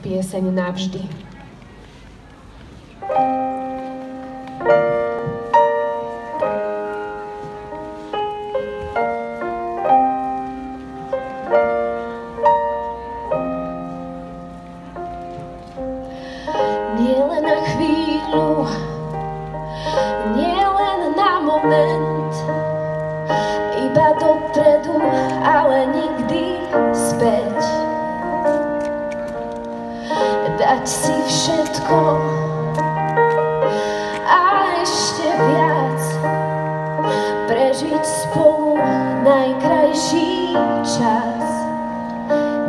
pieseň Navždy. Nie len na chvíľu, nie len na moment, iba dopredu, ale nikdy späť. Dať si všetko a ešte viac, prežiť spolu najkrajší čas.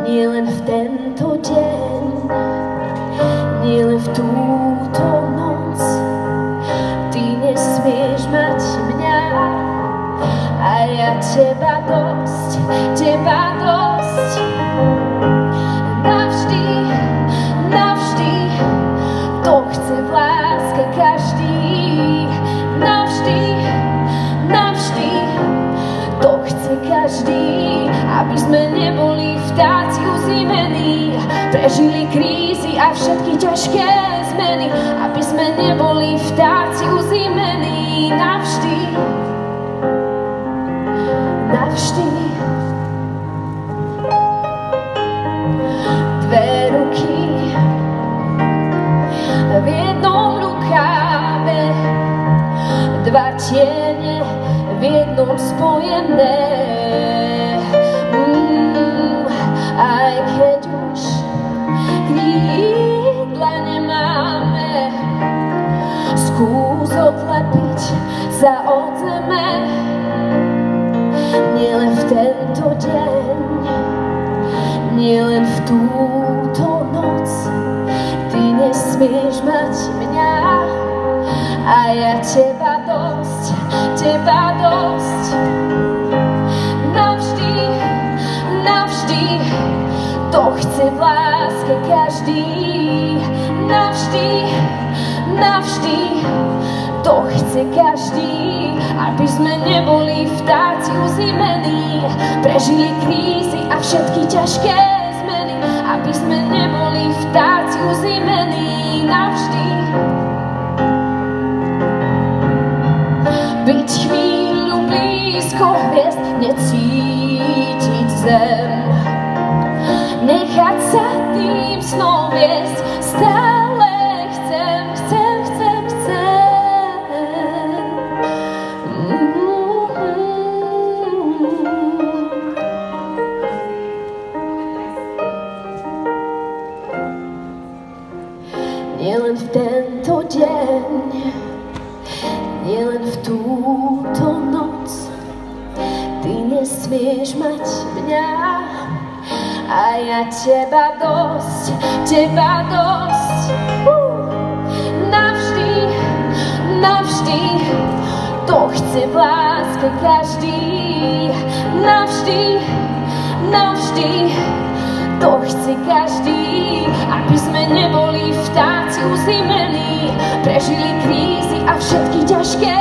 Nie len v tento deň, nie len v túto noc, ty nesmieš mať mňa a ja teba dosť, teba dosť. Navždy, navždy, to chce v láske každý. Navždy, navždy, to chce každý, aby sme neboli vtáci uzimení, prežili krízy a všetky ťažké zmeny, aby sme neboli vtáci uzimení. Navždy, navždy. Dve ruky v jednom rukáve, dva tiene v jednom spojené. Aj keď už krídla nemáme, skús odlepiť sa od zeme. Nielen v tento deň, nielen v túto noc, ty nesmieš mať mňa a ja teba dosť, teba dosť. Navždy, navždy, to chce v láske každý. Navždy, navždy, to chce každý, aby sme neboli vtáci uzimení, prežili krízy a všetky ťažké zmeny, aby sme neboli vtáci uzimení. Navždy byť chvíľu blízko hviezd, necítiť zem, nechať sa tým snom viesť. Stále chcem, chcem, chcem, chcem. Nielen v tento deň, nielen v túto noc, ty nesmieš mať mňa a ja teba dosť, teba dosť. Navždy, navždy, to chce v láske každý. Navždy, navždy, to chce každý, aby sme neboli vtáci uzimení, prežili krízy a všetky ťažké